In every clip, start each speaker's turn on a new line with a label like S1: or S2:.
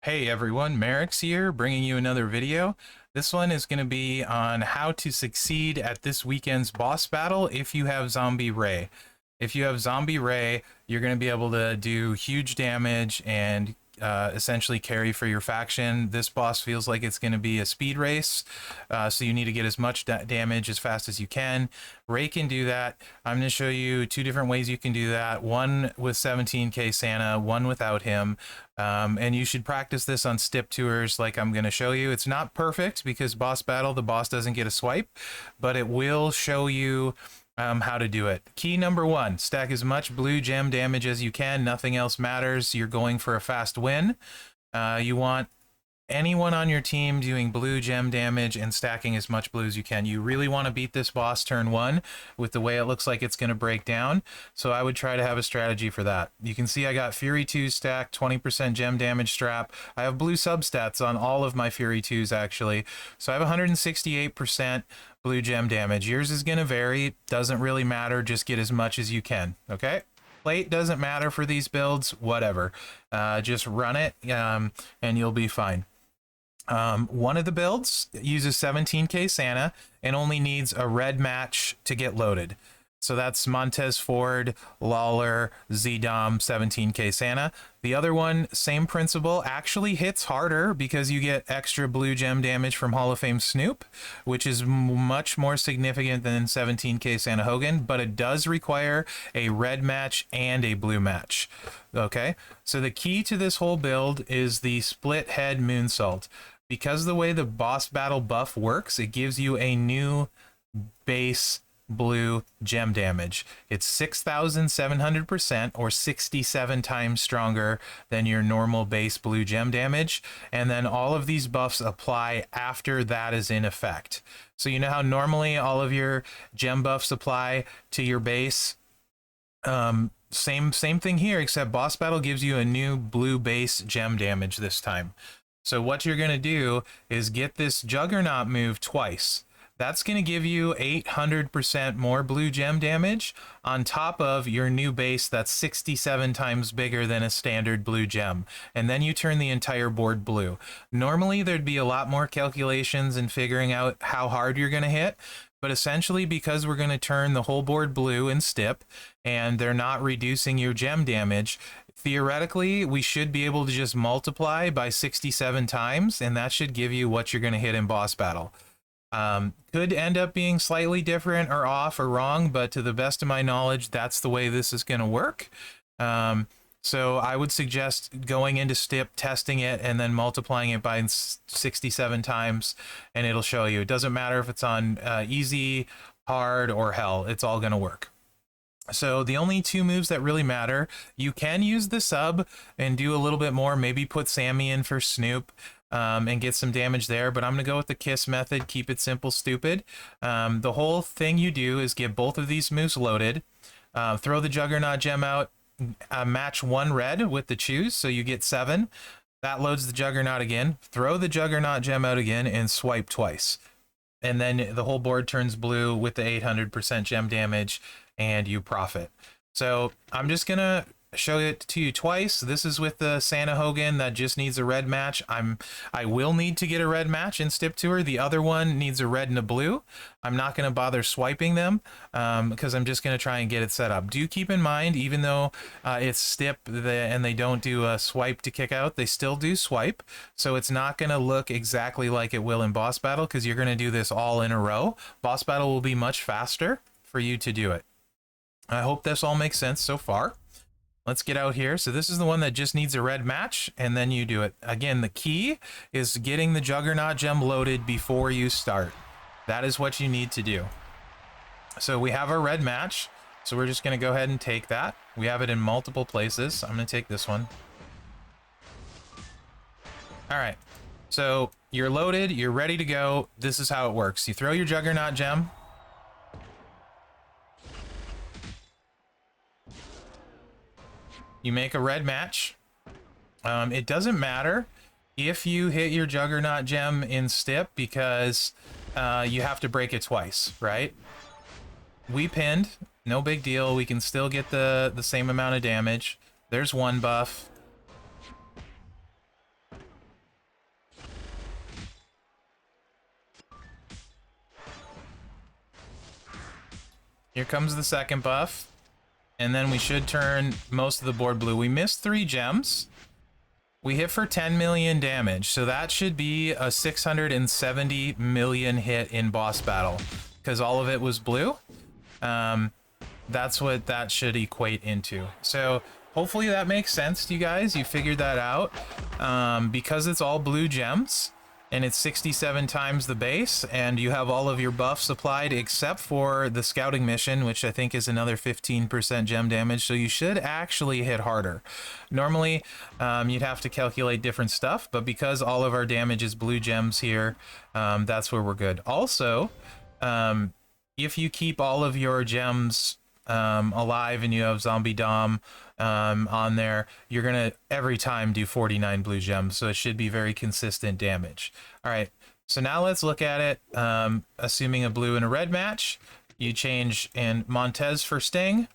S1: Hey everyone, Mherex here, bringing you another video. This one is going to be on how to succeed at this weekend's boss battle if you have Zombie Ray. If you have Zombie Ray, you're going to be able to do huge damage and essentially carry for your faction. This boss feels like it's going to be a speed race, so you need to get as much damage as fast as you can. Ray can do that. I'm going to show you two different ways you can do that. One with 17k Santa, one without him. And you should practice this on stip tours like I'm going to show you. It's not perfect because boss battle, the boss doesn't get a swipe, but it will show you how to do it. Key number one, stack as much blue gem damage as you can. Nothing else matters. You're going for a fast win. You want anyone on your team doing blue gem damage and stacking as much blue as you can. You really want to beat this boss turn one with the way it looks like it's going to break down. So I would try to have a strategy for that. You can see I got Fury 2 stacked, 20% gem damage strap. I have blue substats on all of my Fury 2s actually. So I have 168% blue gem damage. Yours is going to vary. Doesn't really matter. Just get as much as you can. Okay? Plate doesn't matter for these builds. Whatever. Just run it and you'll be fine. One of the builds uses 17k Santa and only needs a red match to get loaded. So that's Montez Ford, Lawler, Z-Dom, 17k Santa. The other one, same principle, actually hits harder because you get extra blue gem damage from Hall of Fame Snoop, which is much more significant than 17k Santa Hogan, but it does require a red match and a blue match. Okay, so the key to this whole build is the split head moonsault. Because the way the boss battle buff works, it gives you a new base blue gem damage. It's 6,700% or 67 times stronger than your normal base blue gem damage. And then all of these buffs apply after that is in effect. So you know how normally all of your gem buffs apply to your base? Same thing here, except boss battle gives you a new blue base gem damage this time. So what you're going to do is get this Juggernaut move twice. That's going to give you 800% more blue gem damage on top of your new base that's 67 times bigger than a standard blue gem. And then you turn the entire board blue. Normally there'd be a lot more calculations and figuring out how hard you're going to hit. But essentially, because we're going to turn the whole board blue in stip and they're not reducing your gem damage, theoretically, we should be able to just multiply by 67 times, and that should give you what you're going to hit in boss battle. Could end up being slightly different or off or wrong, but to the best of my knowledge, that's the way this is going to work. So I would suggest going into stip, testing it, and then multiplying it by 67 times, and it'll show you. It doesn't matter if it's on easy, hard, or hell. It's all going to work. So the only two moves that really matter, you can use the sub and do a little bit more, maybe put Sammy in for Snoop and get some damage there, but I'm going to go with the kiss method, keep it simple, stupid. The whole thing you do is get both of these moves loaded, throw the Juggernaut gem out, match one red with the choose, so you get 7. That loads the Juggernaut again, throw the Juggernaut gem out again, and swipe twice. And then the whole board turns blue with the 800% gem damage, and you profit. So I'm just gonna show it to you twice. This is with the Santa Hogan that just needs a red match. I will need to get a red match in stip tour. The other one needs a red and a blue. I'm not gonna bother swiping them because I'm just gonna try and get it set up. Do keep in mind, even though it's stip and they don't do a swipe to kick out, they still do swipe. So it's not gonna look exactly like it will in boss battle because you're gonna do this all in a row. Boss battle will be much faster for you to do it. I hope this all makes sense so far. Let's get out here. So this is the one that just needs a red match, and then you do it. Again, the key is getting the Juggernaut gem loaded before you start. That is what you need to do. So we have our red match, so we're just going to go ahead and take that. We have it in multiple places. I'm going to take this one. All right. So you're loaded. You're ready to go. This is how it works. You throw your Juggernaut gem. You make a red match. It doesn't matter if you hit your Juggernaut gem in stip because you have to break it twice, right? We pinned, no big deal. We can still get the same amount of damage. There's one buff. Here comes the second buff. And then we should turn most of the board blue. We missed 3 gems. We hit for 10 million damage. So that should be a 670 million hit in boss battle. Because all of it was blue. That's what that should equate into. So hopefully that makes sense to you guys. You figured that out. Because it's all blue gems. And it's 67 times the base, and you have all of your buffs applied except for the scouting mission, which I think is another 15% gem damage, so you should actually hit harder. Normally, you'd have to calculate different stuff, but because all of our damage is blue gems here, that's where we're good. Also, if you keep all of your gems alive and you have Zombie Dom on there, you're gonna every time do 49 blue gems, so it should be very consistent damage. All right, so now let's look at it. Assuming a blue and a red match, you change and Montez for Sting,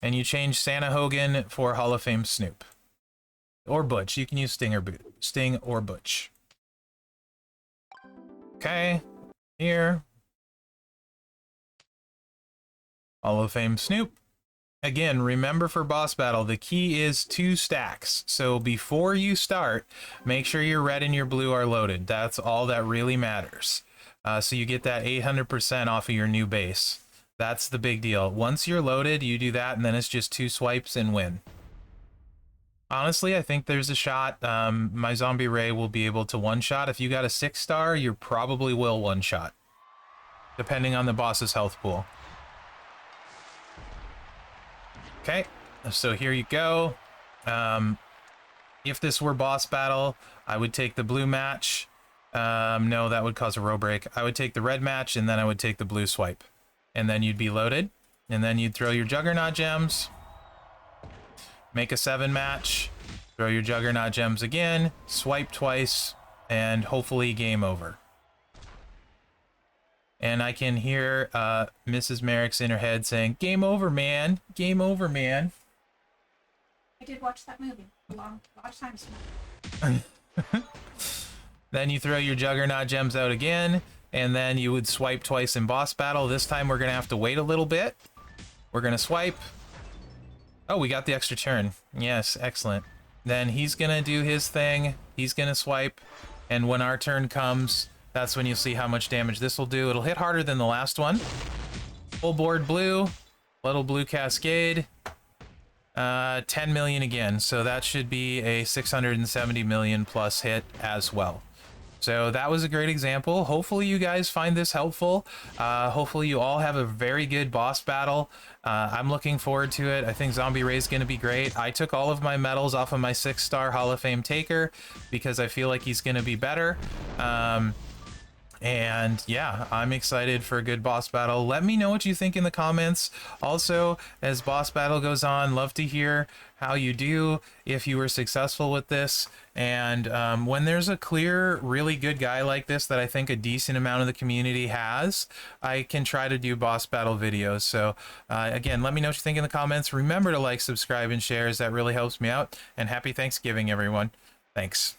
S1: and you change Santa Hogan for Hall of Fame Snoop or Butch. You can use Sting or Butch. Okay, here Hall of Fame Snoop. Again, remember for boss battle, the key is 2 stacks. So before you start, make sure your red and your blue are loaded. That's all that really matters. So you get that 800% off of your new base. That's the big deal. Once you're loaded, you do that, and then it's just 2 swipes and win. Honestly, I think there's a shot. My Zombie Ray will be able to one-shot. If you got a 6-star, you probably will one-shot, depending on the boss's health pool. Okay, so here you go. If this were boss battle, I would take the blue match. No, that would cause a row break. I would take the red match, and then I would take the blue swipe. And then you'd be loaded. And then you'd throw your Juggernaut gems. Make a 7 match. Throw your Juggernaut gems again. Swipe twice. And hopefully game over. And I can hear Mrs. Mherex in her head saying, "Game over, man. Game over, man."
S2: I did watch that movie a lot of times now.
S1: Then you throw your Juggernaut gems out again, and then you would swipe twice in boss battle. This time we're going to have to wait a little bit. We're going to swipe. Oh, we got the extra turn. Yes, excellent. Then he's going to do his thing. He's going to swipe. And when our turn comes, that's when you'll see how much damage this will do. It'll hit harder than the last one. Full board blue. Little blue cascade. 10 million again. So that should be a 670 million plus hit as well. So that was a great example. Hopefully you guys find this helpful. Hopefully you all have a very good boss battle. I'm looking forward to it. I think Zombie Ray is going to be great. I took all of my medals off of my 6-star Hall of Fame taker because I feel like he's going to be better. And yeah, I'm excited for a good boss battle. Let me know what you think in the comments. Also, as boss battle goes on, love to hear how you do, if you were successful with this. And when there's a clear, really good guy like this that I think a decent amount of the community has, I can try to do boss battle videos. So again, let me know what you think in the comments. Remember to like, subscribe, and share, as that really helps me out. And happy Thanksgiving, everyone. Thanks.